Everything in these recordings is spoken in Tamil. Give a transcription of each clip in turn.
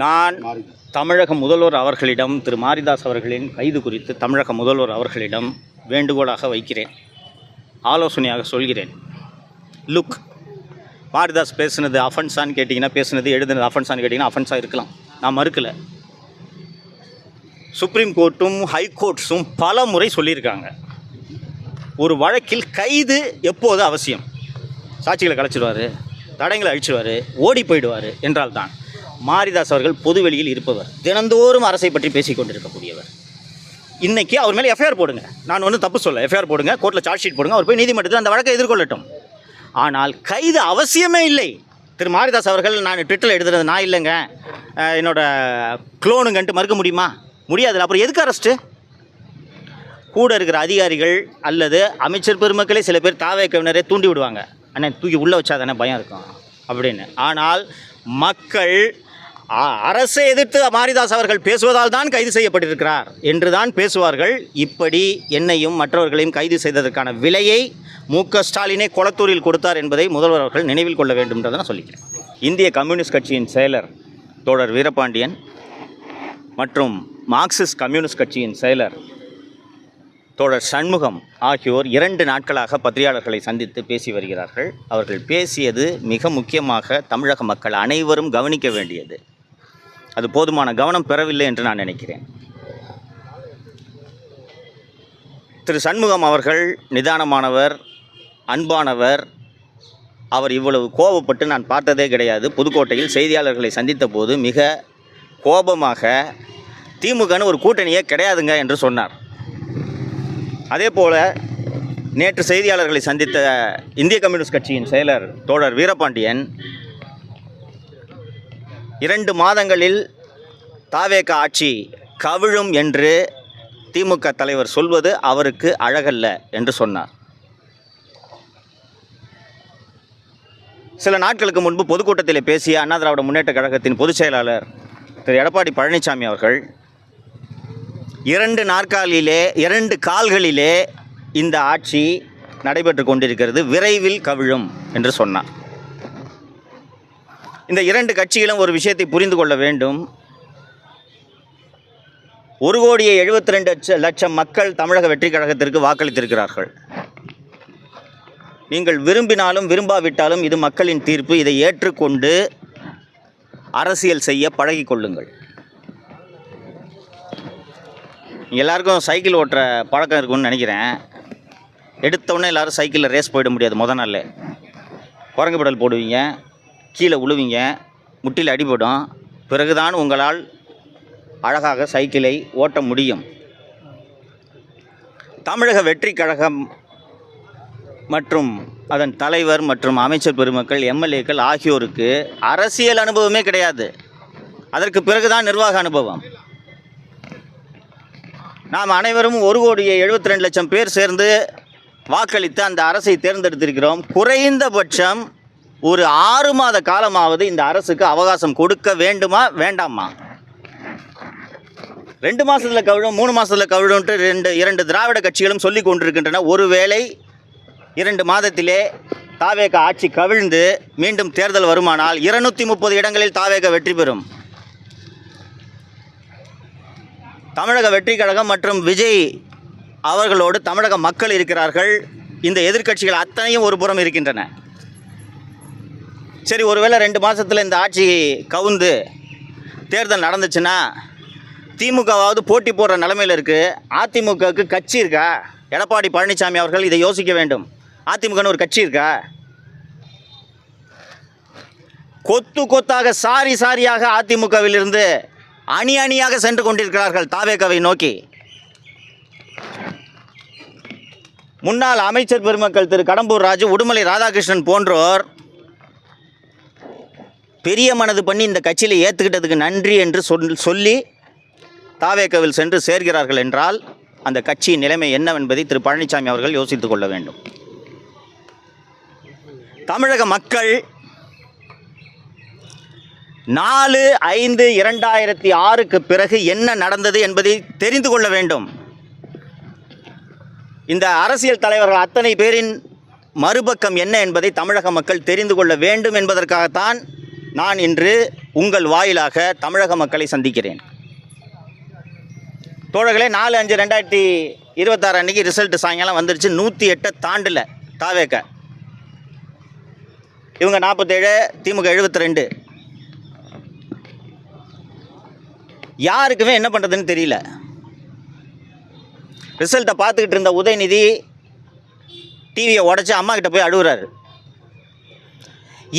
நான் தமிழக முதல்வர் அவர்களிடம் திரு மாரிதாஸ் அவர்களின் கைது குறித்து தமிழக முதல்வர் அவர்களிடம் வேண்டுகோளாக வைக்கிறேன், ஆலோசனையாக சொல்கிறேன். லுக், மாரிதாஸ் பேசுனது அஃபென்ஸான்னு கேட்டிங்கன்னா, பேசுனது எழுதுனது அஃபென்ஸான்னு கேட்டிங்கன்னா அஃபென்ஸாக இருக்கலாம், நான் மறுக்கலை. சுப்ரீம் கோர்ட்டும் ஹைகோர்ட்ஸும் பல முறை சொல்லியிருக்காங்க, ஒரு வழக்கில் கைது எப்போது அவசியம். சாட்சிகளை கலைச்சிடுவார், தடங்களை அழிச்சிடுவார், ஓடி போயிடுவார் என்றால் தான். மாரிதாஸ் அவர்கள் பொதுவெளியில் இருப்பவர், தினந்தோறும் அரசை பற்றி பேசிக் கொண்டிருக்கக்கூடியவர். இன்றைக்கி அவர் மேலே எஃப்ஐஆர் போடுங்க, நான் ஒன்றும் தப்பு சொல்ல, எஃப்ஐஆர் போடுங்க, கோர்ட்டில் சார்ஜ் ஷீட் போடுங்க, அவர் போய் நீதிமன்றத்தில் அந்த வழக்கை எதிர்கொள்ளட்டும். ஆனால் கைது அவசியமே இல்லை. திரு மாரிதாஸ் அவர்கள் நான் ட்விட்டரில் எழுதுறது நான் இல்லைங்க, என்னோடய க்ளோனுங்கன்ட்டு மறுக்க முடியுமா? முடியாது. அப்புறம் எதுக்கு அரெஸ்ட்டு? கூட இருக்கிற அதிகாரிகள் அல்லது அமைச்சர் பெருமக்களே சில பேர் தாவேக்கவினரே தூண்டி விடுவாங்க, அண்ணன் தூக்கி உள்ளே வச்சா தானே பயம் இருக்கும் அப்படின்னு. ஆனால் மக்கள் அரசை எதிர்த்து மாரிதாஸ் அவர்கள் பேசுவதால் தான் கைது செய்யப்பட்டிருக்கிறார் என்று தான் பேசுவார்கள். இப்படி என்னையும் மற்றவர்களையும் கைது செய்ததற்கான விலையை மு.க.ஸ்டாலினே கொளத்தூரில் கொடுத்தார் என்பதை முதல்வர் அவர்கள் நினைவில் கொள்ள வேண்டும் என்று நான் சொல்லிக்கிறேன். இந்திய கம்யூனிஸ்ட் கட்சியின் செயலர் தோழர் வீரபாண்டியன் மற்றும் மார்க்சிஸ்ட் கம்யூனிஸ்ட் கட்சியின் செயலர் தோழர் சண்முகம் ஆகியோர் 2 நாட்களாக பத்திரிகையாளர்களை சந்தித்து பேசி வருகிறார்கள். அவர்கள் பேசியது மிக முக்கியமாக தமிழக மக்கள் அனைவரும் கவனிக்க வேண்டியது. அது போதுமான கவனம் பெறவில்லை என்று நான் நினைக்கிறேன். திரு சண்முகம் அவர்கள் நிதானமானவர், அன்பானவர். அவர் இவ்வளவு கோபப்பட்டு நான் பார்த்ததே கிடையாது. புதுக்கோட்டையில் செய்தியாளர்களை சந்தித்த போது மிக கோபமாக திமுகன்னு ஒரு கூட்டணியே கிடையாதுங்க என்று சொன்னார். அதே போல் நேற்று செய்தியாளர்களை சந்தித்த இந்திய கம்யூனிஸ்ட் கட்சியின் செயலர் தோழர் வீரபாண்டியன் 2 மாதங்களில் தாவேக ஆட்சி கவிழும் என்று திமுக தலைவர் சொல்வது அவருக்கு அழகல்ல என்று சொன்னார். சில நாட்களுக்கு முன்பு பொதுக்கூட்டத்தில் பேசிய அண்ணா திராவிட முன்னேற்ற கழகத்தின் பொதுச் செயலாளர் திரு எடப்பாடி பழனிசாமி அவர்கள் 2 கால்களிலே இந்த ஆட்சி நடைபெற்று கொண்டிருக்கிறது, விரைவில் கவிழும் என்று சொன்னார். இந்த 2 கட்சிகளும் ஒரு விஷயத்தை புரிந்து கொள்ள வேண்டும். 1,72,00,000 மக்கள் தமிழக வெற்றி கழகத்திற்கு வாக்களித்திருக்கிறார்கள். நீங்கள் விரும்பினாலும் விரும்பாவிட்டாலும் இது மக்களின் தீர்ப்பு. இதை ஏற்றுக்கொண்டு அரசியல் செய்ய பழகிக்கொள்ளுங்கள். எல்லாருக்கும் சைக்கிள் ஓட்டுற பழக்கம் இருக்குன்னு நினைக்கிறேன். எடுத்தோடனே எல்லோரும் சைக்கிளில் ரேஸ் போயிட முடியாது. நாள் குரங்கு பெடல் போடுவீங்க, கீழே உழுவீங்க, முட்டியில் அடிபடும். பிறகுதான் உங்களால் அழகாக சைக்கிளை ஓட்ட முடியும். தமிழக வெற்றி கழகம் மற்றும் அதன் தலைவர் மற்றும் அமைச்சர் பெருமக்கள், எம்எல்ஏக்கள் ஆகியோருக்கு அரசியல் அனுபவமே கிடையாது. அதற்கு பிறகுதான் நிர்வாக அனுபவம். நாம் அனைவரும் 1,72,00,000 பேர் சேர்ந்து வாக்களித்து அந்த அரசை தேர்ந்தெடுத்திருக்கிறோம். குறைந்தபட்சம் ஒரு 6 மாத காலமாவது இந்த அரசுக்கு அவகாசம் கொடுக்க வேண்டுமா வேண்டாமா? 2 மாதத்தில் கவிழும், 3 மாதத்தில் கவிழும்ட்டு 2 திராவிட கட்சிகளும் சொல்லி கொண்டிருக்கின்றன. ஒருவேளை 2 மாதத்திலே தாவேக ஆட்சி கவிழ்ந்து மீண்டும் தேர்தல் வருமானால் 230 இடங்களில் தாவேக வெற்றி பெறும். தமிழக வெற்றி கழகம் மற்றும் விஜய் அவர்களோடு தமிழக மக்கள் இருக்கிறார்கள். இந்த எதிர்க்கட்சிகள் அத்தனையும் ஒரு புறம் இருக்கின்றன. சரி, ஒருவேளை 2 மாதத்தில் இந்த ஆட்சி கவுந்து தேர்தல் நடந்துச்சுன்னா திமுகவாவது போட்டி போடுற நிலைமையில் இருக்குது. அதிமுகவுக்கு கட்சி இருக்கா? எடப்பாடி பழனிசாமி அவர்கள் இதை யோசிக்க வேண்டும். அதிமுகன்னு ஒரு கட்சி இருக்கா? கொத்து கொத்தாக சாரியாக அதிமுகவிலிருந்து அணியாக சென்று கொண்டிருக்கிறார்கள் தாவேகவை நோக்கி. முன்னாள் அமைச்சர் பெருமக்கள் திரு கடம்பூர் ராஜு, உடுமலை ராதாகிருஷ்ணன் போன்றோர் பெரிய மனது பண்ணி இந்த கட்சியில் ஏற்றுக்கிட்டதுக்கு நன்றி என்று சொல்லி தாவேகவில் சென்று சேர்கிறார்கள் என்றால் அந்த கட்சியின் நிலைமை என்னவென்பதை திரு பழனிசாமி அவர்கள் யோசித்துக் கொள்ள வேண்டும். தமிழக மக்கள் 4/5/2006 பிறகு என்ன நடந்தது என்பதை தெரிந்து கொள்ள வேண்டும். இந்த அரசியல் தலைவர்கள் அத்தனை பேரின் மறுபக்கம் என்ன என்பதை தமிழக மக்கள் தெரிந்து கொள்ள வேண்டும் என்பதற்காகத்தான் நான் இன்று உங்கள் வாயிலாக தமிழக மக்களை சந்திக்கிறேன். தோழர்களே, 4/5/2026 அன்றைக்கி ரிசல்ட்டு சாயங்காலம் வந்துருச்சு. 108 தாண்டல தாவேக்க. இவங்க 47, திமுக 72. யாருக்குமே என்ன பண்ணுறதுன்னு தெரியல. ரிசல்ட்டை பார்த்துக்கிட்டு இருந்த உதயநிதி டிவியை உடச்சி அம்மா கிட்ட போய் அழுகுறாரு.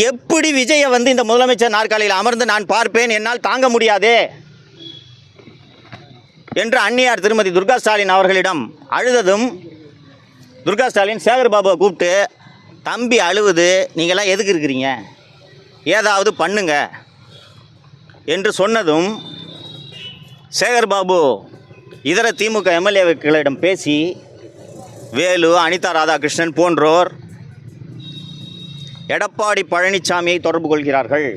எப்படி விஜயை இந்த முதலமைச்சர் நாற்காலியில் அமர்ந்து நான் பார்ப்பேன், என்னால் தாங்க முடியாதே என்று அன்னியார் திருமதி துர்கா ஸ்டாலின் அவர்களிடம் அழுததும், துர்கா ஸ்டாலின் சேகர்பாபுவை கூப்பிட்டு, தம்பி அழுவுது, நீங்களாம் எதுக்கு இருக்கிறீங்க, ஏதாவது பண்ணுங்க என்று சொன்னதும், சேகர்பாபு இதர திமுக எம்எல்ஏக்களிடம் பேசி வேலு, அனிதா ராதாகிருஷ்ணன் போன்றோர் எடப்பாடி பழனிசாமியை தொடர்பு கொள்கிறார்கள்.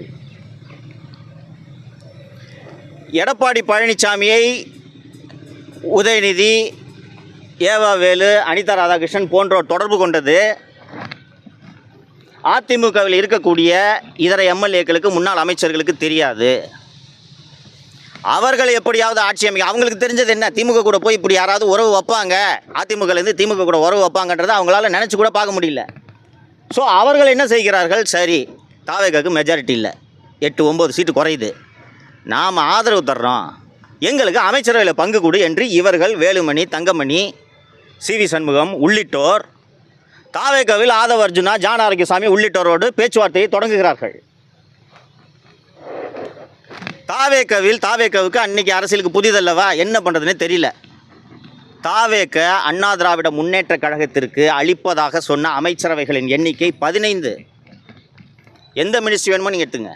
எடப்பாடி பழனிசாமியை உதயநிதி, ஏவா வேலு, அனிதா ராதாகிருஷ்ணன் போன்றோர் தொடர்பு கொண்டது அதிமுகவில் இருக்கக்கூடிய இதர எம்எல்ஏக்களுக்கு, முன்னாள் அமைச்சர்களுக்கு தெரியாது. அவர்கள் எப்படியாவது ஆட்சி அமைக்க, அவங்களுக்கு தெரிஞ்சது என்ன, திமுக கூட போய் இப்படி யாராவது உறவு வைப்பாங்க, அதிமுகலேருந்து திமுக கூட உறவு வைப்பாங்கன்றதை அவங்களால நினச்சி கூட பார்க்க முடியல. ஸோ அவர்கள் என்ன செய்கிறார்கள், சரி தாவேகாவுக்கு மெஜாரிட்டி இல்லை, 8-9 சீட்டு குறையுது, நாம் ஆதரவு தர்றோம், எங்களுக்கு அமைச்சரவையில் பங்கு கொடு என்று இவர்கள் வேலுமணி, தங்கமணி, சிவி சண்முகம் உள்ளிட்டோர் தாவேகாவில் ஆதவ அர்ஜுனா, ஜான் ஆரோக்கியசாமி உள்ளிட்டோரோடு பேச்சுவார்த்தையை தொடங்குகிறார்கள். தாவேகாவுக்கு அன்னைக்கு அரசியலுக்கு புதிதல்லவா, என்ன பண்ணுறதுன்னே தெரியல. தாவேக அண்ணா திராவிட முன்னேற்ற கழகத்திற்கு அளிப்பதாக சொன்ன அமைச்சரவைகளின் எண்ணிக்கை 15. எந்த மினிஸ்ட்ரி வேணுமோ நீங்கள் எடுத்துங்க.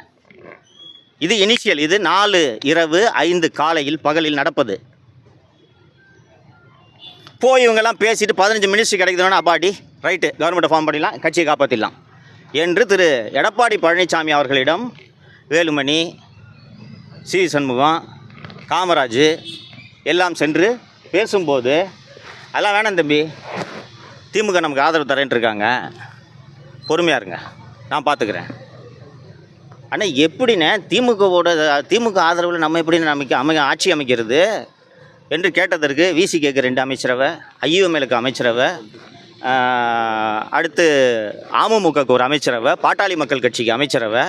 இது இனிஷியல், இது 4 இரவு 5 காலையில் பகலில் நடப்பது. போய் இவங்கெல்லாம் பேசிட்டு 15 மினிஸ்ட்ரி கிடைக்குதுன்னா அப்பாடி ரைட்டு, கவர்மெண்ட்டை ஃபார்ம் பண்ணிடலாம், கட்சியை காப்பாற்றிடலாம் என்று திரு எடப்பாடி பழனிசாமி அவர்களிடம் வேலுமணி, சி சண்முகம், காமராஜ் எல்லாம் சென்று பேசும்போது, அதெல்லாம் வேணாம் தம்பி, திமுக நமக்கு ஆதரவு தரேன்ட்டு இருக்காங்க, பொறுமையாக இருங்க, நான் பார்த்துக்கிறேன். ஆனால் எப்படின்னு திமுக ஆதரவில் நம்ம எப்படி ஆட்சி அமைக்கிறது என்று கேட்டதற்கு விசி கேட்க 2 அமைச்சரவை, ஐயுஎம்எலுக்கு அமைச்சரவை, அடுத்து அமமுகக்கு ஒரு அமைச்சரவை, பாட்டாளி மக்கள் கட்சிக்கு அமைச்சரவை.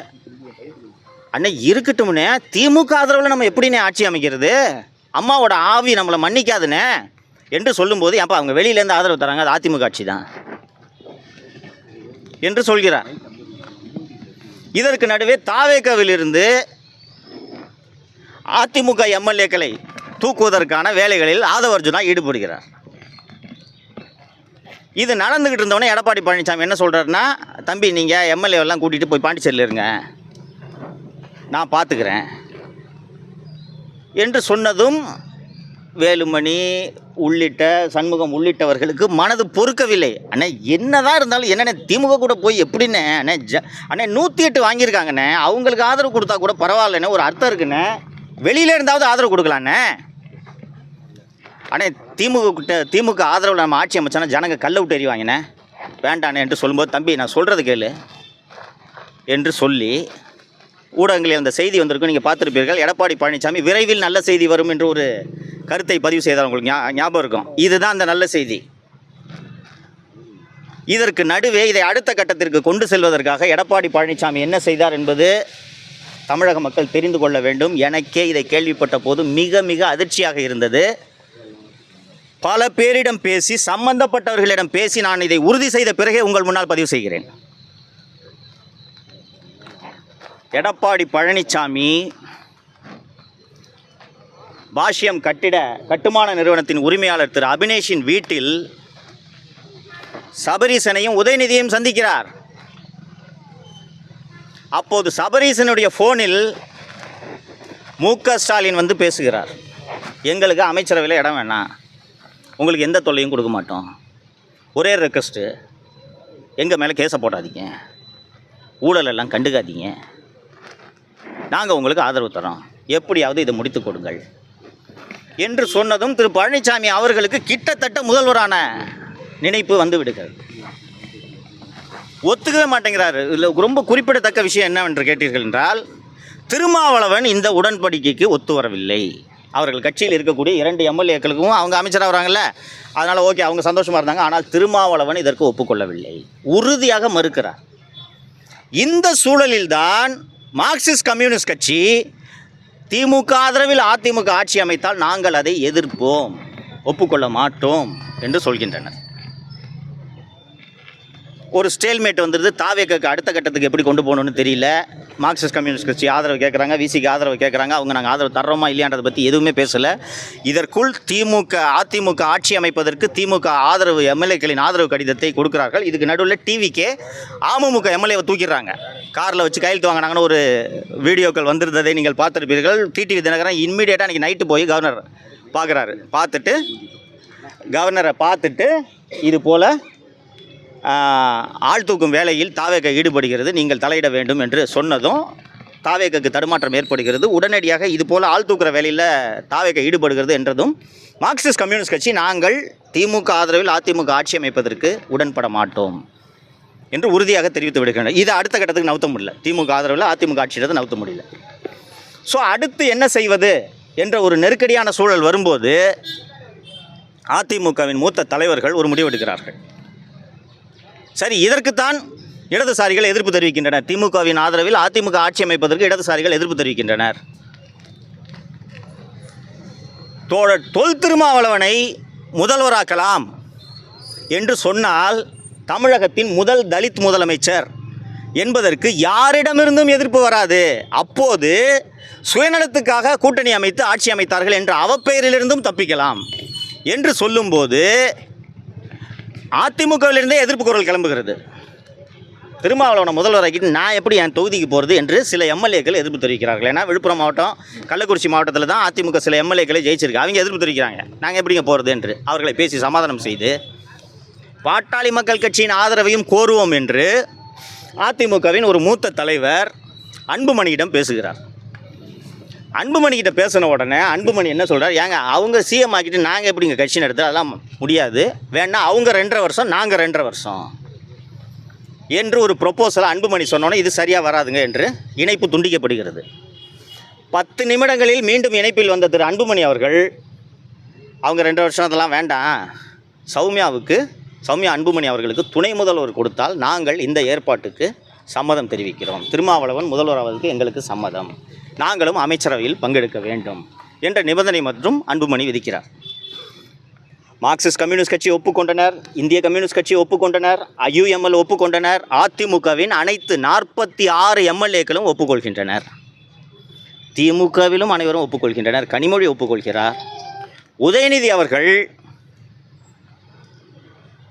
அண்ணே இருக்கட்டும்னே, திமுக ஆதரவில் நம்ம எப்படின்னே ஆட்சி அமைக்கிறது, அம்மாவோட ஆவி நம்மளை மன்னிக்காதுண்ணே என்று சொல்லும்போது, ஏன்ப்பா அவங்க வெளியிலேருந்து ஆதரவு தராங்க, அது அதிமுக ஆட்சி தான் என்று சொல்கிறார். இதற்கு நடுவே தாவேகாவிலிருந்து அதிமுக எம்எல்ஏக்களை தூக்குவதற்கான வேலைகளில் ஆதவ அர்ஜுனா ஈடுபடுகிறார். இது நடந்துக்கிட்டு இருந்தவொடனே எடப்பாடி பழனிசாமி என்ன சொல்கிறாருன்னா, தம்பி நீங்கள் எம்எல்ஏவெல்லாம் கூட்டிகிட்டு போய் பாண்டிச்சேரியில் இருங்க, நான் பார்த்துக்கிறேன் என்று சொன்னதும் வேலுமணி உள்ளிட்ட சண்முகம் உள்ளிட்டவர்களுக்கு மனது பொறுக்கவில்லை. அண்ணே என்னதான் இருந்தாலும் என்னண்ணே திமுக கூட போய் எப்படின்னு அண்ணே 108 வாங்கியிருக்காங்கண்ணே, அவங்களுக்கு ஆதரவு கொடுத்தா கூட பரவாயில்லண்ணே, ஒரு அர்த்தம் இருக்குண்ணே, வெளியில இருந்தாவது ஆதரவு கொடுக்கலாண்ணே. அண்ணே திமுக ஆதரவில் நம்ம ஆட்சி அமைச்சோன்னா ஜனங்க கல்லை விட்டு எறிவாங்கண்ணே, வேண்டாண்ணே என்று சொல்லும்போது, தம்பி நான் சொல்கிறது கேளு என்று சொல்லி ஊடகங்களில் அந்த செய்தி வந்திருக்கும், நீங்கள் பார்த்துருப்பீர்கள். எடப்பாடி பழனிசாமி விரைவில் நல்ல செய்தி வரும் என்று ஒரு கருத்தை பதிவு செய்தார், உங்களுக்கு ஞாபகம் இருக்கும். இதுதான் அந்த நல்ல செய்தி. இதற்கு நடுவே இதை அடுத்த கட்டத்திற்கு கொண்டு செல்வதற்காக எடப்பாடி பழனிசாமி என்ன செய்தார் என்பது தமிழக மக்கள் தெரிந்து கொள்ள வேண்டும். எனக்கே இதை கேள்விப்பட்ட போது மிக மிக அதிர்ச்சியாக இருந்தது. பல பேரிடம் பேசி, சம்பந்தப்பட்டவர்களிடம் பேசி நான் இதை உறுதி செய்த பிறகே உங்கள் முன்னால் பதிவு செய்கிறேன். எடப்பாடி பழனிசாமி பாஷ்யம் கட்டுமான நிறுவனத்தின் உரிமையாளர் திரு அபினேஷின் வீட்டில் சபரீசனையும் உதயநிதியையும் சந்திக்கிறார். அப்போது சபரீசனுடைய ஃபோனில் மு.க.ஸ்டாலின் வந்து பேசுகிறார். எங்களுக்கு அமைச்சரவையில் இடம் வேணாம், உங்களுக்கு எந்த தொல்லையும் கொடுக்க மாட்டோம், ஒரே ரெக்வஸ்ட்டு, எங்கள் மேலே கேஸை போடாதீங்க, ஊழலெல்லாம் கண்டுக்காதீங்க, நாங்கள் உங்களுக்கு ஆதரவு தரோம், எப்படியாவது இதை முடித்து கொடுங்கள் என்று சொன்னதும் திரு பழனிசாமி அவர்களுக்கு கிட்டத்தட்ட முதல்வரான நினைப்பு வந்து விடுகிறது. ஒத்துக்கவே மாட்டேங்கிறாரு. இதில் ரொம்ப குறிப்பிடத்தக்க விஷயம் என்னவென்று கேட்டீர்கள் என்றால், திருமாவளவன் இந்த உடன்படிக்கைக்கு ஒத்து வரவில்லை. அவர்கள் கட்சியில் இருக்கக்கூடிய 2 எம்எல்ஏக்களுக்கும் அவங்க அமைச்சராக வராங்கல்ல, அதனால் ஓகே, அவங்க சந்தோஷமாக இருந்தாங்க. ஆனால் திருமாவளவன் இதற்கு ஒப்புக்கொள்ளவில்லை, உறுதியாக மறுக்கிறார். இந்த சூழலில்தான் மார்க்சிஸ்ட் கம்யூனிஸ்ட் கட்சி திமுக ஆதரவில் அதிமுக ஆட்சி அமைத்தால் நாங்கள் அதை எதிர்ப்போம், ஒப்புக்கொள்ள மாட்டோம் என்று சொல்கின்றனர். ஒரு ஸ்டேல்மேட் வந்துடுது. தாவேக்கு அடுத்த கட்டத்துக்கு எப்படி கொண்டு போகணும்னு தெரியல. மார்க்சிஸ்ட் கம்யூனிஸ்ட் கட்சி ஆதரவு கேட்குறாங்க, விசிக்கு ஆதரவு கேட்குறாங்க. அவங்க நாங்கள் ஆதரவு தர்றோமா இல்லையான்றதை பற்றி எதுவுமே பேசலை. இதற்குள் அதிமுக ஆட்சி அமைப்பதற்கு திமுக ஆதரவு எம்எல்ஏக்களின் ஆதரவு கடிதத்தை கொடுக்குறார்கள். இதுக்கு நடுவில் டிவிக்கே அமமுக எம்எல்ஏவை தூக்கிடுறாங்க. காரில் வச்சு கையெழுத்து வாங்கினாங்கன்னு ஒரு வீடியோக்கள் வந்திருந்ததை நீங்கள் பார்த்துருப்பீர்கள். டிடிவி தினகரன் இன்மீடியட்டாக அன்றைக்கி நைட்டு போய் கவர்னர் பார்க்குறாரு. கவர்னரை பார்த்துட்டு இது போல் ஆள் தூக்கும் வேலையில் தாவேக ஈடுபடுகிறது, நீங்கள் தலையிட வேண்டும் என்று சொன்னதும் தாவேக்கு தடுமாற்றம் ஏற்படுகிறது. உடனடியாக இது போல் ஆள் தூக்குற வேலையில் தாவேக ஈடுபடுகிறது என்றதும் மார்க்சிஸ்ட் கம்யூனிஸ்ட் கட்சி நாங்கள் திமுக ஆதரவில் அதிமுக ஆட்சி அமைப்பதற்கு உடன்பட மாட்டோம் என்று உறுதியாக தெரிவித்து விடுகின்றனர். இதை அடுத்த கட்டத்துக்கு நவுத்த முடியல. திமுக ஆதரவில் அதிமுக ஆட்சியிடத்தை நவுத்த முடியல. ஸோ அடுத்து என்ன செய்வது என்ற ஒரு நெருக்கடியான சூழல் வரும்போது அதிமுகவின் மூத்த தலைவர்கள் ஒரு முடிவெடுக்கிறார்கள். சரி, இதற்குத்தான் இடதுசாரிகள் எதிர்ப்பு தெரிவிக்கின்றனர். திமுகவின் ஆதரவில் அதிமுக ஆட்சி அமைப்பதற்கு இடதுசாரிகள் எதிர்ப்பு தெரிவிக்கின்றனர். தொல் திருமாவளவனை முதல்வராக்கலாம் என்று சொன்னால் தமிழகத்தின் முதல் தலித் முதலமைச்சர் என்பதற்கு யாரிடமிருந்தும் எதிர்ப்பு வராது. அப்போது சுயநலத்துக்காக கூட்டணி அமைத்து ஆட்சி அமைத்தார்கள் என்ற அவப்பெயரிலிருந்தும் தப்பிக்கலாம் என்று சொல்லும்போது அதிமுகவிலிருந்தே எதிர்ப்பு குரல் கிளம்புகிறது. திருமாவளவனை முதல்வராக்கிட்டு நான் எப்படி என் தொகுதிக்கு போகிறது என்று சில எம்எல்ஏக்கள் எதிர்ப்பு தெரிவிக்கிறார்கள். ஏன்னா விழுப்புரம் மாவட்டம், கள்ளக்குறிச்சி மாவட்டத்தில் தான் அதிமுக சில எம்எல்ஏக்களை ஜெயிச்சிருக்கு. அவங்க எதிர்ப்பு தெரிவிக்கிறாங்க, நாங்கள் எப்படிங்க போகிறது என்று. அவர்களை பேசி சமாதானம் செய்து பாட்டாளி மக்கள் கட்சியின் ஆதரவையும் கோருவோம் என்று அதிமுகவின் ஒரு மூத்த தலைவர் அன்புமணியிடம் பேசுகிறார். அன்புமணிக்கிட்ட பேசின உடனே அன்புமணி என்ன சொல்கிறார், ஏங்க அவங்க சிஎம் ஆக்கிட்டு நாங்கள் எப்படிங்க கட்சி நடத்துகிறோம், அதெல்லாம் முடியாது, வேணா அவங்க 2.5 வருஷம் நாங்கள் 2.5 வருஷம் என்று ஒரு ப்ரொப்போசலை அன்புமணி சொன்னோன்னே இது சரியாக வராதுங்க என்று இணைப்பு துண்டிக்கப்படுகிறது. 10 நிமிடங்களில் மீண்டும் இணைப்பில் வந்த திரு அன்புமணி அவர்கள் அவங்க 2 வருஷம் அதெல்லாம் வேண்டாம், சௌமியா அன்புமணி அவர்களுக்கு துணை முதல்வர் கொடுத்தால் நாங்கள் இந்த ஏற்பாட்டுக்கு சம்மதம் தெரிவிக்கிறோம், திருமாவளவன் முதல்வராவதற்கு எங்களுக்கு சம்மதம், நாங்களும் அமைச்சரவையில் பங்கெடுக்க வேண்டும் என்ற நிபந்தனை மற்றும் அன்புமணி விதிக்கிறார். மார்க்சிஸ்ட் கம்யூனிஸ்ட் கட்சி ஒப்புக்கொண்டனர், இந்திய கம்யூனிஸ்ட் கட்சி ஒப்புக்கொண்டனர், ஐயுஎம்எல் ஒப்புக்கொண்டனர், அதிமுகவின் அனைத்து 46 எம்எல்ஏக்களும் ஒப்புக்கொள்கின்றனர், திமுகவிலும் அனைவரும் ஒப்புக்கொள்கின்றனர், கனிமொழி ஒப்புக்கொள்கிறார். உதயநிதி அவர்கள்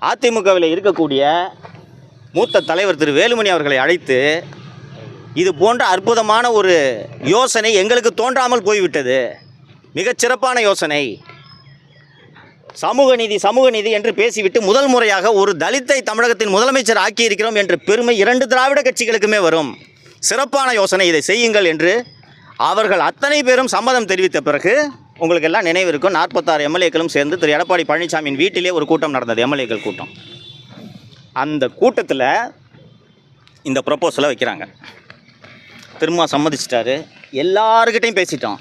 அதிமுகவில் இருக்கக்கூடிய மூத்த தலைவர் திரு வேலுமணி அவர்களை அழைத்து இது போன்ற அற்புதமான ஒரு யோசனை எங்களுக்கு தோன்றாமல் போய்விட்டது, மிகச்சிறப்பான யோசனை, சமூக நீதி என்று பேசிவிட்டு முதல் முறையாக ஒரு தலித்தை தமிழகத்தின் முதலமைச்சர் ஆக்கியிருக்கிறோம் என்ற பெருமை 2 திராவிட கட்சிகளுக்குமே வரும், சிறப்பான யோசனை, இதை செய்யுங்கள் என்று அவர்கள் அத்தனை பேரும் சம்மதம் தெரிவித்த பிறகு உங்களுக்கு எல்லாம் நினைவு இருக்கும், 46 எம்எல்ஏக்களும் சேர்ந்து திரு எடப்பாடி பழனிசாமியின் வீட்டிலே ஒரு கூட்டம் நடந்தது, எம்எல்ஏக்கள் கூட்டம். அந்த கூட்டத்தில் இந்த ப்ரொப்போசலை வைக்கிறாங்க. திருமா சம்மதிச்சிட்டாரு, எல்லாருக்கிட்டையும் பேசிட்டோம்,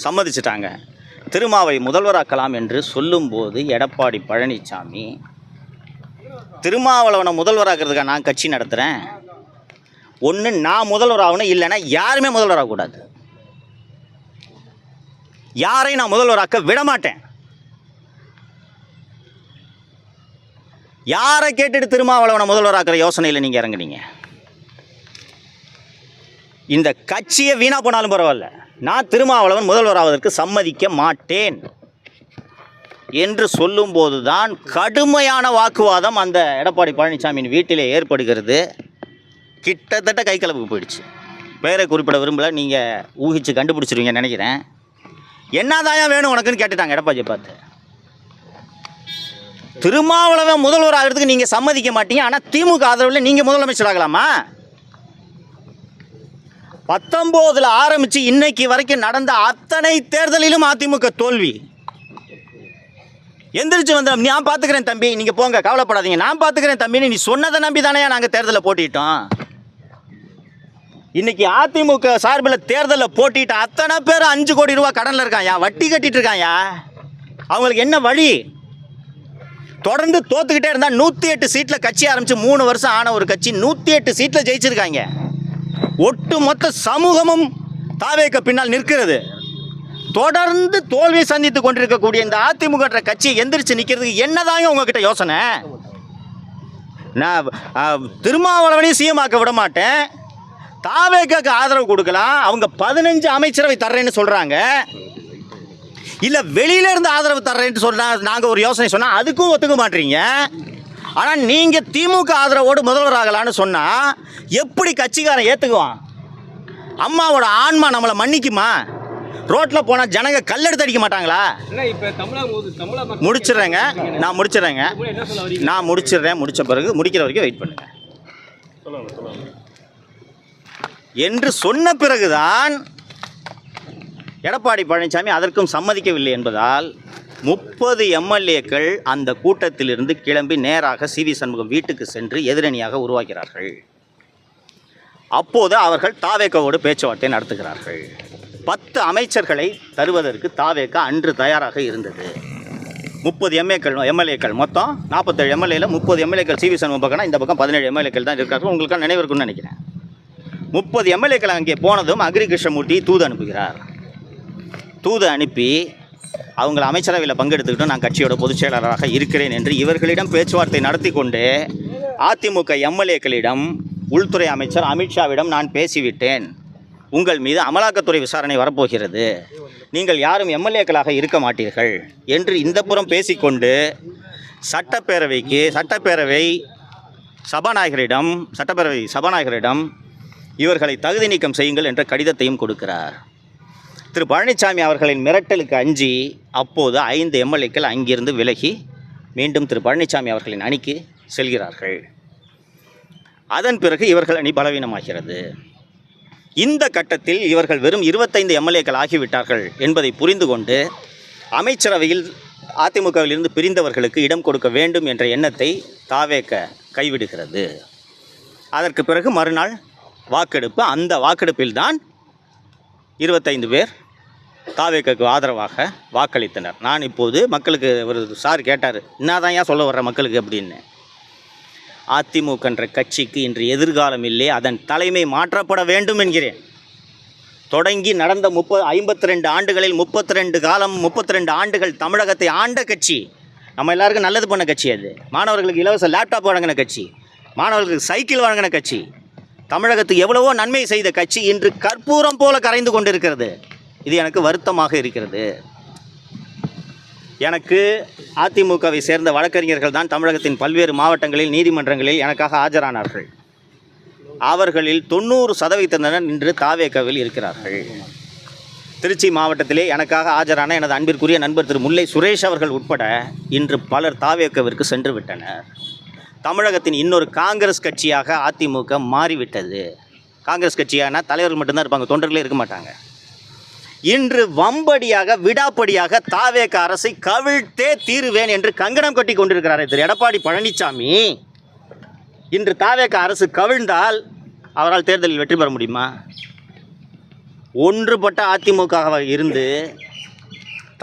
சம்மதிச்சிட்டாங்க, திருமாவை முதல்வராக்கலாம் என்று சொல்லும்போது எடப்பாடி பழனிசாமி திருமாவளவனை முதல்வராக்கிறதுக்காக நான் கட்சி நடத்துகிறேன், ஒன்று நான் முதல்வராகணும், இல்லைன்னா யாருமே முதல்வராகக்கூடாது, யாரையும் நான் முதல்வராக்க விடமாட்டேன், யாரை கேட்டுட்டு திருமாவளவனை முதல்வராக்கிற யோசனையில் நீங்கள் இறங்குனீங்க, இந்த கட்சியை வீணாக போனாலும் பரவாயில்ல, நான் திருமாவளவன் முதல்வராவதற்கு சம்மதிக்க மாட்டேன் என்று சொல்லும்போது தான் கடுமையான வாக்குவாதம் அந்த எடப்பாடி பழனிசாமியின் வீட்டிலே ஏற்படுகிறது. கிட்டத்தட்ட கை கலப்புக்கு போயிடுச்சு. பெயரை குறிப்பிட விரும்பலை, நீங்கள் ஊகிச்சு கண்டுபிடிச்சிருவீங்கன்னு நினைக்கிறேன். என்னதாயா வேணும் உனக்குன்னு கேட்டுட்டாங்க எடப்பாடியை பார்த்து. திருமாவளவன் முதல்வர் ஆகிறதுக்கு நீங்கள் சம்மதிக்க மாட்டீங்க, ஆனால் திமுக ஆதரவில் நீங்கள் முதலமைச்சர் ஆகலாமா? 19 ஆரம்பித்து இன்னைக்கு வரைக்கும் நடந்த அத்தனை தேர்தலிலும் அதிமுக தோல்வி. எந்திரிச்சு வந்து நான் பார்த்துக்கிறேன் தம்பி, நீங்கள் போங்க கவலைப்படாதீங்க, நான் பார்த்துக்கிறேன் தம்பின்னு நீ சொன்னதை நம்பி தானே நாங்கள் தேர்தலில் போட்டிட்டோம். இன்னைக்கு அதிமுக சார்பில் தேர்தலில் போட்டிட்டு அத்தனை பேர் 5 கோடி ரூபா கடனில் இருக்காயா, வட்டி கட்டிட்டு இருக்காயா. அவங்களுக்கு என்ன வழி? தொடர்ந்து தோத்துக்கிட்டே இருந்தால் 108 சீட்டில் கட்சி ஆரம்பித்து 3 வருஷம் ஆன ஒரு கட்சி 108 சீட்டில் ஜெயிச்சிருக்காங்க. ஒட்டு மொத்த சமூகமும் தாவேக்கு பின்னால் நிற்கிறது. தொடர்ந்து தோல்வியை சந்தித்து கொண்டிருக்கக்கூடிய இந்த அதிமுக கட்சி எந்திரிச்சு நிற்கிறதுக்கு என்னதாங்க உங்ககிட்ட யோசனை? நான் திருமாவளவனையும் சிஎம் ஆக்க விட மாட்டேன், தாவேக்கு ஆதரவு கொடுக்கலாம், அவங்க 15 அமைச்சரவை தர்றேன்னு சொல்கிறாங்க, இல்லை வெளியிலேருந்து ஆதரவு தர்றேன்னு சொன்னால் நாங்கள் ஒரு யோசனை சொன்னால் அதுக்கும் ஒத்துக்க மாட்டீங்க. ஆனால் நீங்கள் திமுக ஆதரவோடு முதல்வர் ஆகலான்னு சொன்னால் எப்படி கட்சிக்காரன் ஏற்றுக்குவான்? அம்மாவோட ஆன்மா நம்மளை மன்னிக்குமா? ரோட்டில் போனால் ஜனங்க கல்லெடுத்து அடிக்க மாட்டாங்களா? முடிச்சிடுறேங்க, நான் முடிச்சிடுறேன், முடித்த பிறகு முடிக்கிற வரைக்கும் வெயிட் பண்ணுங்க என்று சொன்ன பிறகுதான் எடப்பாடி பழனிசாமி அதற்கும் சம்மதிக்கவில்லை என்பதால் 30 எம்எல்ஏக்கள் அந்த கூட்டத்திலிருந்து கிளம்பி நேராக சிவி சண்முகம் வீட்டுக்கு சென்று எதிரணியாக உருவாக்கிறார்கள். அப்போது அவர்கள் தாவேக்காவோடு பேச்சுவார்த்தை நடத்துகிறார்கள். 10 அமைச்சர்களை தருவதற்கு தாவேக்கா அன்று தயாராக இருந்தது. 30 எம்எல்ஏக்கள் மொத்தம் 47 எம்எல்ஏல 30 எம்எல்ஏக்கள் சிவி சண்முகம் பக்கம்னா இந்த பக்கம் 17 எம்எல்ஏக்கள் தான் இருக்கார்கள். உங்களுக்கு நினைவு இருக்குன்னு நினைக்கிறேன். 30 எம்எல்ஏக்கள் அங்கே போனதும் அக்ரி கிருஷ்ணமூர்த்தி தூது அனுப்புகிறார். தூது அனுப்பி அவங்கள அமைச்சரவையில் பங்கெடுத்துக்கிட்டு நான் கட்சியோட பொதுச் செயலாளராக இருக்கிறேன் என்று இவர்களிடம் பேச்சுவார்த்தை நடத்தி கொண்டு அதிமுக எம்எல்ஏக்களிடம் உள்துறை அமைச்சர் அமித்ஷாவிடம் நான் பேசிவிட்டேன், உங்கள் மீது அமலாக்கத்துறை விசாரணை வரப்போகிறது, நீங்கள் யாரும் எம்எல்ஏக்களாக இருக்க மாட்டீர்கள் என்று இந்த புறம் பேசிக்கொண்டு சட்டப்பேரவை சபாநாயகரிடம் இவர்களை தகுதி நீக்கம் செய்யுங்கள் என்ற கடிதத்தையும் கொடுக்கிறார். திரு பழனிசாமி அவர்களின் மிரட்டலுக்கு அஞ்சி அப்போது 5 எம்எல்ஏக்கள் அங்கிருந்து விலகி மீண்டும் திரு பழனிசாமி அவர்களின் அணிக்கு செல்கிறார்கள். அதன் பிறகு இவர்கள் அணி பலவீனமாகிறது. இந்த கட்டத்தில் இவர்கள் வெறும் 25 எம்எல்ஏக்கள் ஆகிவிட்டார்கள் என்பதை புரிந்து கொண்டு அமைச்சரவையில் அதிமுகவிலிருந்து பிரிந்தவர்களுக்கு இடம் கொடுக்க வேண்டும் என்ற எண்ணத்தை தாவேக்க கைவிடுகிறது. அதற்கு பிறகு மறுநாள் வாக்கெடுப்பு. அந்த வாக்கெடுப்பில்தான் 25 பேர் தாவேக்கு ஆதரவாக வாக்களித்தனர். நான் இப்போது மக்களுக்கு ஒரு சார் கேட்டார், என்னதான் ஏன் சொல்ல வர்ற மக்களுக்கு அப்படின்னு. அதிமுகன்ற கட்சிக்கு இன்று எதிர்காலம் இல்லை, அதன் தலைமை மாற்றப்பட வேண்டும் என்கிறேன். தொடங்கி நடந்த 52 ஆண்டுகளில் 32 ஆண்டுகள் தமிழகத்தை ஆண்ட கட்சி, நம்ம எல்லாருக்கும் நல்லது பண்ண கட்சி, அது மாணவர்களுக்கு இலவச லேப்டாப் வழங்கின கட்சி, மாணவர்களுக்கு சைக்கிள் வழங்கின கட்சி, தமிழகத்துக்கு எவ்வளவோ நன்மை செய்த கட்சி இன்று கற்பூரம் போல கரைந்து கொண்டிருக்கிறது. இது எனக்கு வருத்தமாக இருக்கிறது. எனக்கு அதிமுகவை சேர்ந்த வழக்கறிஞர்கள் தான் தமிழகத்தின் பல்வேறு மாவட்டங்களில் நீதிமன்றங்களில் எனக்காக ஆஜரானார்கள். அவர்களில் 90% இன்று தாவேக்காவில் இருக்கிறார்கள். திருச்சி மாவட்டத்திலே எனக்காக ஆஜரான எனது அன்பிற்குரிய நண்பர் திரு முல்லை சுரேஷ் அவர்கள் உட்பட இன்று பலர் தாவேக்காவிற்கு சென்று விட்டனர். தமிழகத்தின் இன்னொரு காங்கிரஸ் கட்சியாக அதிமுக மாறிவிட்டது. காங்கிரஸ் கட்சியான தலைவர்கள் மட்டும்தான் இருப்பாங்க, தொண்டர்களே இருக்க மாட்டாங்க. இன்று வம்படியாக விடாப்படியாக தாவேக அரசை கவிழ்த்தே தீருவேன் என்று கங்கணம் கட்டி கொண்டிருக்கிறார் திரு எடப்பாடி பழனிசாமி. இன்று தாவேக அரசு கவிழ்ந்தால் அவரால் தேர்தலில் வெற்றி பெற முடியுமா? ஒன்றுபட்ட அதிமுகவாக இருந்து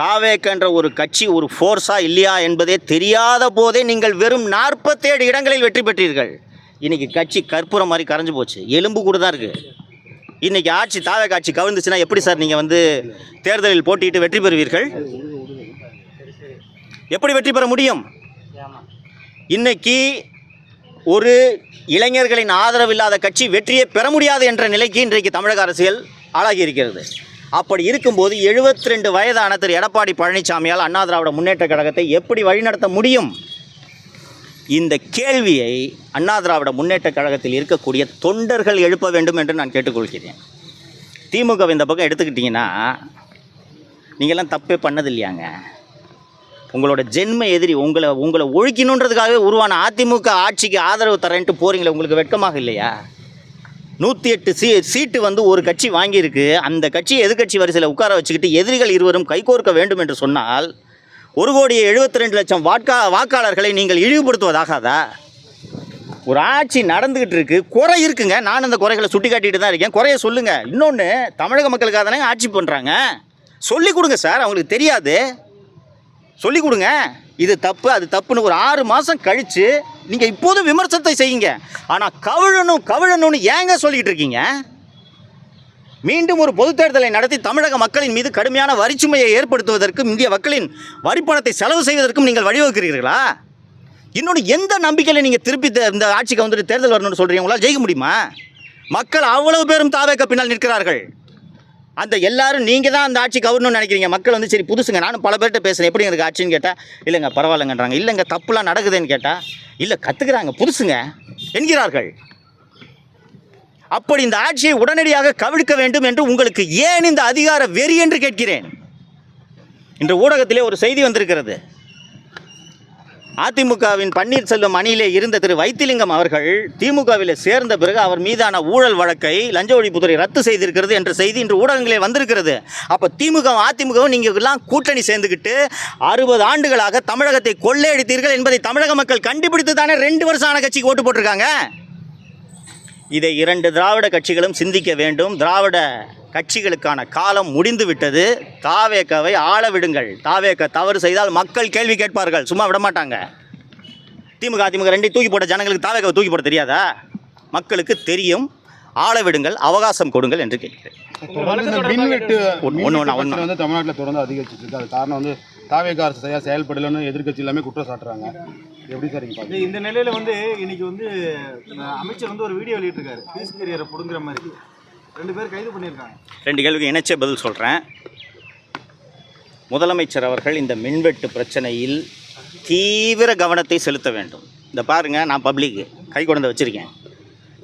தாவேக என்ற ஒரு கட்சி ஒரு ஃபோர்ஸா இல்லையா என்பதே தெரியாத போதே நீங்கள் வெறும் 47 இடங்களில் வெற்றி பெற்றீர்கள். இன்றைக்கி கட்சி கற்பூரம் மாதிரி கரைஞ்சு போச்சு, எலும்பு கூட தான் இருக்குது. இன்றைக்கி ஆட்சி தாவேக ஆட்சி கவிழ்ந்துச்சுன்னா எப்படி சார் நீங்கள் தேர்தலில் போட்டியிட்டு வெற்றி பெறுவீர்கள்? எப்படி வெற்றி பெற முடியும்? இன்னைக்கு ஒரு இளைஞர்களின் ஆதரவு இல்லாத கட்சி வெற்றியை பெற முடியாது என்ற நிலைக்கு இன்றைக்கு தமிழக அரசியல் ஆளாகி இருக்கிறது. அப்படி இருக்கும்போது 72 வயதான திரு எடப்பாடி பழனிசாமியால் அண்ணா திராவிட முன்னேற்ற கழகத்தை எப்படி வழிநடத்த முடியும்? இந்த கேள்வியை அண்ணா திராவிட முன்னேற்ற கழகத்தில் இருக்கக்கூடிய தொண்டர்கள் எழுப்ப வேண்டும் என்று நான் கேட்டுக்கொள்கிறேன். திமுக இந்த பக்கம் எடுத்துக்கிட்டிங்கன்னா நீங்கள்லாம் தப்பே பண்ணது இல்லையாங்க. உங்களோட ஜென்ம எதிரி உங்களை ஒழிக்கணுன்றதுக்காகவே உருவான அதிமுக ஆட்சிக்கு ஆதரவு தரேன்ட்டு போகிறீங்களே, உங்களுக்கு வெட்கமாக இல்லையா? 108 சீட்டு ஒரு கட்சி வாங்கியிருக்கு. அந்த கட்சியை எதிர்கட்சி வரிசையில் உட்கார வச்சுக்கிட்டு எதிரிகள் இருவரும் கைகோர்க்க வேண்டும் என்று சொன்னால் 1,72,00,000 வாக்காளர்களை நீங்கள் இழிவுபடுத்துவதாகாதா? ஒரு ஆட்சி நடந்துக்கிட்டு இருக்கு, குறை இருக்குங்க. நான் அந்த குறைகளை சுட்டி காட்டிட்டு தான் இருக்கேன். குறைய சொல்லுங்கள். இன்னொன்று, தமிழக மக்களுக்காக தானே ஆட்சி பண்ணுறாங்க. சொல்லிக் கொடுங்க சார். அவங்களுக்கு தெரியாது, சொல்லிக் கொடுங்க. இது தப்பு அது தப்புன்னு ஒரு 6 மாதம் கழித்து நீங்கள் இப்போதும் விமர்சனத்தை செய்யுங்க. ஆனால் கவிழணும்னு ஏங்க சொல்லிக்கிட்டு இருக்கீங்க? மீண்டும் ஒரு பொதுத் தேர்தலை நடத்தி தமிழக மக்களின் மீது கடுமையான வரிச்சுமையை ஏற்படுத்துவதற்கும் இந்திய மக்களின் வரிப்பணத்தை செலவு செய்வதற்கும் நீங்கள் வழிவகுக்கிறீர்களா? இன்னொன்று, எந்த நம்பிக்கையில் நீங்கள் திருப்பி இந்த ஆட்சிக்கு வந்துட்டு தேர்தல் வரணும்னு சொல்கிறீங்க? உங்களால் ஜெயிக்க முடியுமா? மக்கள் அவ்வளவு பேரும் தாவேக்கு பின்னால் நிற்கிறார்கள். அந்த எல்லாரும் நீங்கள் தான் அந்த ஆட்சி கவர்னு நினைக்கிறீங்க. மக்கள் வந்து சரி புதுசுங்க. நானும் பல பேர்கிட்ட பேசுகிறேன், எப்படி எனக்கு ஆட்சின்னு கேட்டால் இல்லைங்க பரவாயில்லைங்கன்றாங்க. இல்லைங்க தப்புலாம் நடக்குதுன்னு கேட்டால் இல்லை கற்றுக்குறாங்க புதுசுங்க என்கிறார்கள். அப்படி இந்த ஆட்சியை உடனடியாக கவிழ்க்க வேண்டும் என்று உங்களுக்கு ஏன் இந்த அதிகார வெறி என்று கேட்கிறேன். இன்று ஊடகத்திலே ஒரு செய்தி வந்திருக்கிறது. அதிமுகவின் பன்னீர்செல்வம் அணியிலே இருந்த திரு வைத்திலிங்கம் அவர்கள் திமுகவில் சேர்ந்த பிறகு அவர் மீதான ஊழல் வழக்கை லஞ்ச ஒழிப்புத்துறை ரத்து செய்திருக்கிறது என்ற செய்தி இன்று ஊடகங்களில் வந்திருக்கிறது. அப்போ அதிமுகவும் நீங்கள் எல்லாம் கூட்டணி சேர்ந்துக்கிட்டு 60 ஆண்டுகளாக தமிழகத்தை கொள்ளையடித்தீர்கள் என்பதை தமிழக மக்கள் கண்டுபிடித்து தானே 2 வருஷம் ஆன கட்சிக்கு ஓட்டு போட்டிருக்காங்க. இதை 2 திராவிட கட்சிகளும் சிந்திக்க வேண்டும். திராவிட கட்சிகளுக்கான காலம் முடிந்து விட்டது. தாவேக்காவை ஆள விடுங்கள். தாவேக்கா தவறு செய்தால் மக்கள் கேள்வி கேட்பார்கள், சும்மா விட மாட்டாங்க. அதிமுக 2 தூக்கி போட்ட ஜனங்களுக்கு தாவேக்காவை தூக்கி போட தெரியாதா? மக்களுக்கு தெரியும். ஆள விடுங்கள், அவகாசம் கொடுங்கள் என்று கேட்கிறேன். தமிழ்நாட்டில் தொடர்ந்து அதிகரிச்சிட்டு இருக்கு. அது காரணம் வந்து தாவேக்கா அரசு சரியாக செயல்படலன்னு எதிர்கட்சி எல்லாமே குற்றம் சாட்டுறாங்க. எப்படி சார் இந்த நிலையில வந்து இன்னைக்கு வந்து அமைச்சர் வந்து ஒரு வீடியோ வெளியிட்டிருக்காரு, பீஸ் கேரியரை புடுங்குற மாதிரி 2 பேர் கைது பண்ணியிருக்காங்க. 2 கேள்விக்கு இணைச்சே பதில் சொல்கிறேன். முதலமைச்சர் அவர்கள் இந்த மின்வெட்டு பிரச்சனையில் தீவிர கவனத்தை செலுத்த வேண்டும். இந்த பாருங்கள், நான் பப்ளிக்கு கை குழந்தை வச்சுருக்கேன்.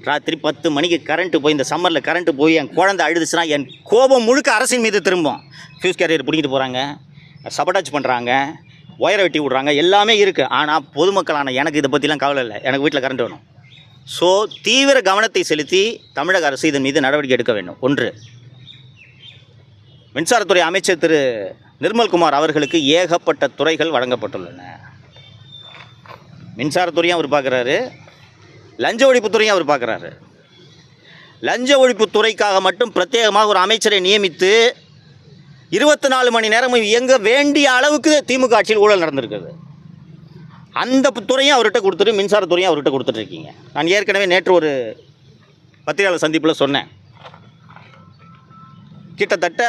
ராத்திரி 10 மணிக்கு கரண்ட்டு போய், இந்த சம்மரில் கரண்ட்டு போய் என் குழந்தை அழுதுச்சுன்னா என் கோபம் முழுக்க அரசின் மீது திரும்பும். ஃபியூஸ் கேரியர் பிடிக்கிட்டு போகிறாங்க, சபட்டாச் பண்ணுறாங்க, ஒயரை வெட்டி விட்றாங்க, எல்லாமே இருக்குது. ஆனால் பொதுமக்களான எனக்கு இதை பற்றிலாம் கவலை இல்லை. எனக்கு வீட்டில் கரண்ட் வேணும். ஸோ தீவிர கவனத்தை செலுத்தி தமிழக அரசு இதன் மீது நடவடிக்கை எடுக்க வேண்டும். 1, மின்சாரத்துறை அமைச்சர் திரு நிர்மல்குமார் அவர்களுக்கு ஏகப்பட்ட துறைகள் வழங்கப்பட்டுள்ளன. மின்சாரத்துறையும் அவர் பார்க்குறாரு, லஞ்ச ஒழிப்புத்துறையும் அவர் பார்க்குறாரு. லஞ்ச ஒழிப்புத்துறைக்காக மட்டும் பிரத்யேகமாக ஒரு அமைச்சரை நியமித்து 24 மணி நேரமும் இயங்க வேண்டிய அளவுக்கு திமுக ஆட்சியில் ஊழல் நடந்திருக்குது. அந்த துறையும் அவர்கிட்ட கொடுத்துட்டு மின்சாரத்துறையும் அவர்கிட்ட கொடுத்துட்ருக்கீங்க. நான் ஏற்கனவே நேற்று ஒரு பத்திரிகையாளர் சந்திப்பில் சொன்னேன், கிட்டத்தட்ட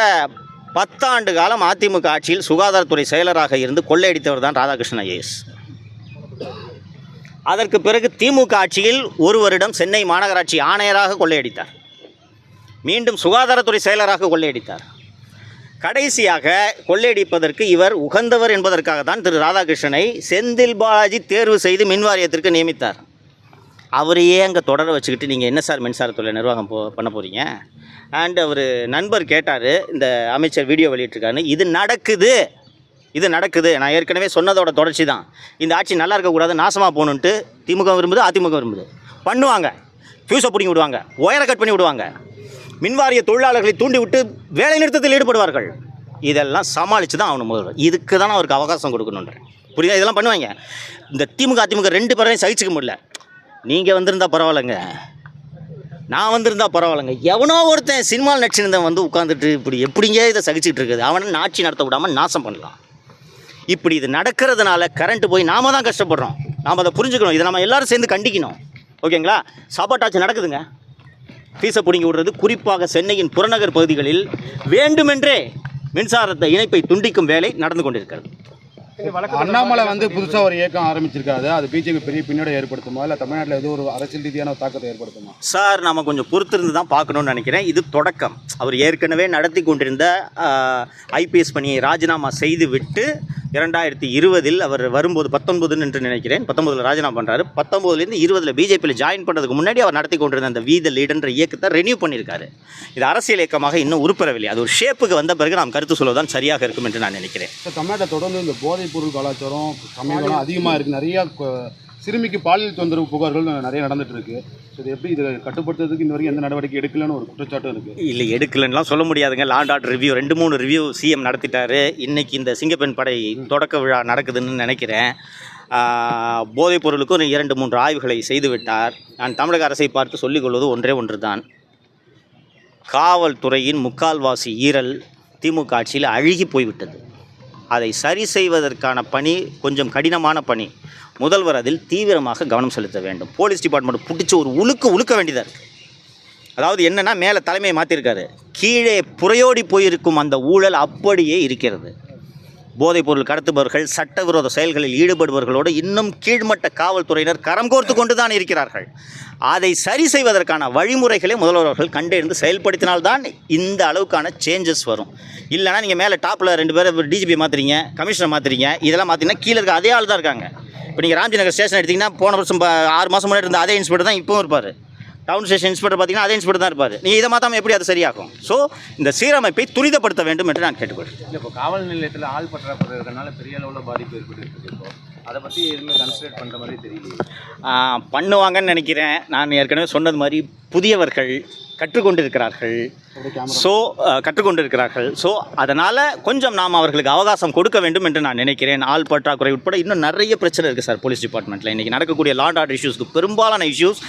10 ஆண்டு காலம் அதிமுக ஆட்சியில் சுகாதாரத்துறை செயலராக இருந்து கொள்ளையடித்தவர் தான் ராதாகிருஷ்ணன் ஐஏஎஸ். அதற்கு பிறகு திமுக ஆட்சியில் 1 வருடம் சென்னை மாநகராட்சி ஆணையராக கொள்ளையடித்தார். மீண்டும் சுகாதாரத்துறை செயலராக கொள்ளையடித்தார். கடைசியாக கொள்ளையடிப்பதற்கு இவர் உகந்தவர் என்பதற்காக தான் திரு ராதாகிருஷ்ணனை செந்தில் பாலாஜி தேர்வு செய்து மின் வாரியத்திற்கு நியமித்தார். அவரையே அங்கே தொடர வச்சுக்கிட்டு நீங்கள் என்ன சார் மின்சாரத்துறை நிர்வாகம் பண்ண போகிறீங்க? அண்ட் அவர் நண்பர் கேட்டார், இந்த அமைச்சர் வீடியோ வெளியிட்டிருக்காருன்னு. இது நடக்குது. நான் ஏற்கனவே சொன்னதோட தொடர்ச்சி தான். இந்த ஆட்சி நல்லா இருக்கக்கூடாது, நாசமாக போகணுன்ட்டு திமுக விரும்புது, அதிமுக விரும்புது. பண்ணுவாங்க, ஃபியூஸை பிடிங்கி விடுவாங்க, ஒயரை கட் பண்ணி விடுவாங்க, மின்வாரிய தொழிலாளர்களை தூண்டி விட்டு வேலை நிறுத்தத்தில் ஈடுபடுவார்கள். இதெல்லாம் சமாளித்து தான் அவனு முதல்வர். இதுக்கு தான் அவருக்கு அவகாசம் கொடுக்கணுன்றேன். புரியுதா? இதெல்லாம் பண்ணுவாங்க. இந்த திமுக 2 பேரையும் சகிச்சிக்க முடியல. நீங்கள் வந்திருந்தா பரவாயில்லைங்க, நான் வந்திருந்தா பரவாயில்லைங்க. எவனோ ஒருத்தன் சினிமாவில் நடிச்சிருந்தவன் வந்து உட்காந்துட்டு இப்படி எப்படிங்க இதை சகிச்சுட்டு இருக்குது. அவனை ஆட்சி நடத்த விடாமல் நாசம் பண்ணலாம். இப்படி இது நடக்கிறதுனால கரண்ட்டு போய் நாம தான் கஷ்டப்படுறோம். நாம் அதை புரிஞ்சுக்கணும். இதை நம்ம எல்லோரும் சேர்ந்து கண்டிக்கணும். ஓகேங்களா? சாப்பாட்டாச்சு நடக்குதுங்க. ஃபீஸை பிடிங்கி விடுறது, குறிப்பாக சென்னையின் புறநகர் பகுதிகளில் வேண்டுமென்றே மின்சாரத்தை இணைப்பை துண்டிக்கும் வேலை நடந்து கொண்டிருக்கிறது. அண்ணாமலை வந்து புதுசாக ஒரு இயக்கம் ஆரம்பிச்சிருக்காரு. அது பிஜேபி பெரிய பின்னோட ஏற்படுத்துமா, இல்லை தமிழ்நாட்டில் ஏதோ ஒரு அரசியல் ரீதியான தாக்கத்தை ஏற்படுத்துமா? சார், நம்ம கொஞ்சம் பொறுத்திருந்து தான் பார்க்கணுன்னு நினைக்கிறேன். இது தொடக்கம். அவர் ஏற்கனவே நடத்தி கொண்டிருந்த ஐபிஎஸ் பணியை ராஜினாமா செய்து விட்டு 2020 அவர் வரும்போது 19 என்று நினைக்கிறேன், 19 ராஜினாமா பண்ணுறாரு. 19 20 பிஜேபியில் ஜாயின் பண்ணுறதுக்கு முன்னாடி அவர் நடத்தி கொண்டிருந்த அந்த வி த லீடர்ன்ற இயக்கத்தை ரெனியூ பண்ணியிருக்காரு. இது அரசியல் இயக்கமாக இன்னும் உருப்பெறவில்லை. அது ஒரு ஷேப்புக்கு வந்த பிறகு நாம் கருத்து சொல்வதுதான் சரியாக இருக்கும் என்று நான் நினைக்கிறேன். தமிழ்நாட்டில் தொடர்ந்து இந்த போதைப் பொருள் கலாச்சாரம் சமீபம் அதிகமாக இருக்குது. நிறையா சிறுமிக்கு பாலியல் தொந்தரவு புகார்கள் நிறைய நடந்துட்டு இருக்கு. இது எப்படி இதை கட்டுப்படுத்துறதுக்கு இன்ன வரைக்கும் எந்த நடவடிக்கை எடுக்கலன்னு ஒரு குற்றச்சாட்டும் இருக்கு. இல்லை எடுக்கலன்னுலாம் சொல்ல முடியாதுங்க. Land order review 2-3 review CM நடத்திட்டாரு. இன்றைக்கி இந்த சிங்கப்பெண் படை தொடக்க விழா நடக்குதுன்னு நினைக்கிறேன். போதைப் பொருளுக்கும் 2-3 ஆய்வுகளை செய்துவிட்டார். நான் தமிழக அரசை பார்த்து சொல்லிக்கொள்வது ஒன்று தான். காவல்துறையின் முக்கால்வாசி ஈரல் திமுக ஆட்சியில் அழுகி போய்விட்டது. அதை சரி செய்வதற்கான பணி கொஞ்சம் கடினமான பணி. முதல்வர் அதில் தீவிரமாக கவனம் செலுத்த வேண்டும். போலீஸ் டிபார்ட்மெண்ட் பிடிச்சி ஒரு உழுக்க வேண்டியதாக இருக்குது. அதாவது என்னென்னா, மேலே தலைமையை மாற்றிருக்காரு, கீழே புறையோடி போயிருக்கும் அந்த ஊழல் அப்படியே இருக்கிறது. போதைப்பொருள் கடத்துபவர்கள், சட்டவிரோத செயல்களில் ஈடுபடுபவர்களோடு இன்னும் கீழ்மட்ட காவல்துறையினர் கரம் கோர்த்து கொண்டு தான் இருக்கிறார்கள். அதை சரி செய்வதற்கான வழிமுறைகளை முதல்வர்கள் கண்டறிந்து செயல்படுத்தினால்தான் இந்த அளவுக்கான சேஞ்சஸ் வரும். இல்லைனா நீங்கள் மேலே டாப்பில் 2 பேர் டிஜிபி மாற்றுறீங்க, கமிஷனர் மாற்றுறீங்க, இதெல்லாம் மாற்றிங்கன்னா கீழே இருக்க அதே ஆள் தான் இருக்காங்க. இப்போ நீங்கள் ராம்ஜிநகர் ஸ்டேஷன் எடுத்திங்கன்னா போன வருஷம் 6 மாதம் முன்னாடி இருந்த அதே இன்ஸ்பெக்டர் தான் இப்போவும் இருப்பார். டவுன் ஸ்டேஷன் இன்ஸ்பெக்டர் பார்த்தீங்கன்னா அதே இன்ஸ்பெக்டர் தான் இருப்பார். நீங்கள் இதை மாற்றாமல் எப்படி அது சரியாகும்? ஸோ இந்த சீரமைப்பை துரிதப்படுத்த வேண்டும் என்று நான் கேட்டுக்கொள்கிறேன். இல்லை, இப்போ காவல் நிலையத்தில் ஆள் பற்றாக்குறை இருக்கிறதுனால பெரிய அளவில் பாதிப்பு ஏற்பட்டு இப்போ அதை பற்றி எதுவுமே கன்சிடர் பண்ணுற மாதிரி தெரியல. பண்ணுவாங்கன்னு நினைக்கிறேன். நான் ஏற்கனவே சொன்னது மாதிரி புதியவர்கள் கற்றுக்கொண்டிருக்கிறார்கள். ஸோ அதனால் கொஞ்சம் நாம் அவர்களுக்கு அவகாசம் கொடுக்க வேண்டும் என்று நான் நினைக்கிறேன். ஆள் பற்றாக்குறை உட்பட இன்னும் நிறைய பிரச்சனை இருக்குது சார் போலீஸ் டிபார்ட்மெண்ட்டில். இன்றைக்கி நடக்கக்கூடிய லாண்ட் ஆர்டர் இஷ்யூஸ்க்கு பெரும்பாலான issues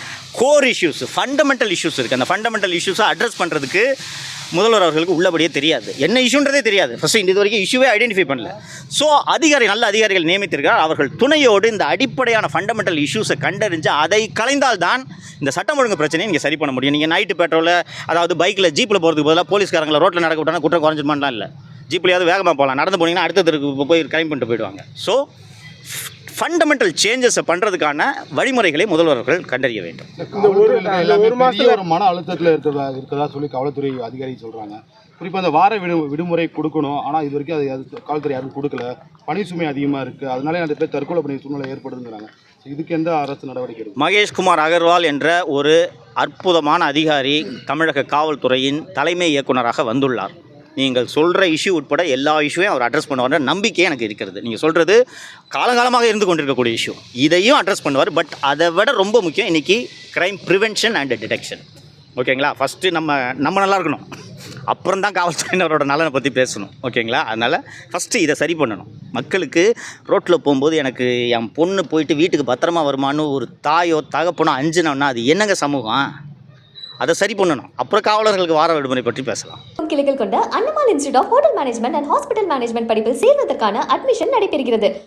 core issues, fundamental issues இருக்குது. அந்த ஃபண்டமெண்டல் இஷ்யூஸை அட்ரஸ் பண்ணுறதுக்கு முதல்வர் அவர்களுக்கு உள்ளபடியே தெரியாது. என்ன இஷ்யூன்றதே தெரியாது. ஃபஸ்ட்டு இது வரைக்கும் இஷ்யூவே ஐடென்டிஃபை பண்ணல. ஸோ நல்ல அதிகாரிகள் நியமித்திருக்கிறார். அவர்கள் துணையோடு இந்த அடிப்படையான ஃபண்டமெண்டல் இஷ்யூஸை கண்டறிஞ்சு அதை கலைந்தால்தான் இந்த சட்டம் ஒழுங்கு பிரச்சனையை நீங்கள் சரி பண்ண முடியும். நீங்கள் நைட்டு பெட்ரோலில், அதாவது பைக்கில் ஜீப்பில் போகிறதுக்கு பதிலாக போலீஸ்காரங்களை ரோட்டில் நடக்க விட்டாங்கன்னா குற்றம் குறைஞ்சிருமான்லாம் இல்லை. ஜீப்லையாவது வேகமாக போகலாம். நடந்து போனீங்கன்னா அடுத்ததுக்கு போய் கிரைம் பண்ணிட்டு போயிடுவாங்க. ஸோ ஃபண்டமெண்டல் சேஞ்சஸை பண்ணுறதுக்கான வழிமுறைகளை முதல்வர்கள் கண்டறிய வேண்டும். ஒரு மன அழுத்தத்தில் இருக்கிறதா சொல்லி காவல்துறை அதிகாரி சொல்கிறாங்க. குறிப்பாக அந்த வார விடுமுறை கொடுக்கணும். ஆனால் இது வரைக்கும் அது காவல்துறை யாரும் கொடுக்கல. பணி சுமை அதிகமாக இருக்குது. அதனால நிறைய பேர் தற்கொலை பண்ணி சூழ்நிலை ஏற்படுதுங்கிறாங்க. இதுக்கு எந்த அரசு நடவடிக்கை எடுக்கும்? மகேஷ்குமார் அகர்வால் என்ற ஒரு அற்புதமான அதிகாரி தமிழக காவல்துறையின் தலைமை இயக்குனராக வந்துள்ளார். நீங்கள் சொல்கிற இஷ்யூ உட்பட எல்லா இஷ்யூவையும் அவர் அட்ரஸ் பண்ணுவார்ன்ற நம்பிக்கை எனக்கு இருக்கிறது. நீங்கள் சொல்கிறது காலங்காலமாக இருந்து கொண்டிருக்கக்கூடிய இஷ்யூ, இதையும் அட்ரஸ் பண்ணுவார். பட் அதை விட ரொம்ப முக்கியம் இன்றைக்கி க்ரைம் ப்ரிவென்ஷன் அண்ட் டிடெக்ஷன். ஓகேங்களா? ஃபஸ்ட்டு நம்ம நல்லா இருக்கணும், அப்புறம் தான் காவல்துறையினரோட நலனை பற்றி பேசணும். ஓகேங்களா? அதனால் ஃபஸ்ட்டு இதை சரி பண்ணணும். மக்களுக்கு ரோட்டில் போகும்போது எனக்கு என் பொண்ணு போயிட்டு வீட்டுக்கு பத்திரமா வருமானு ஒரு தாயோ தகப்பனோ அஞ்சினோன்னா அது என்னங்க சமூகம்? அதை சரி பண்ணணும். அப்புறம் காவலர்களுக்கு வார விடுமுறை பற்றி பேசலாம். கிளைகள் கொண்ட Annamalai institute of hotel management and hospital management படிப்பில் சேர்வதற்கான அட்மிஷன் நடைபெறுகிறது.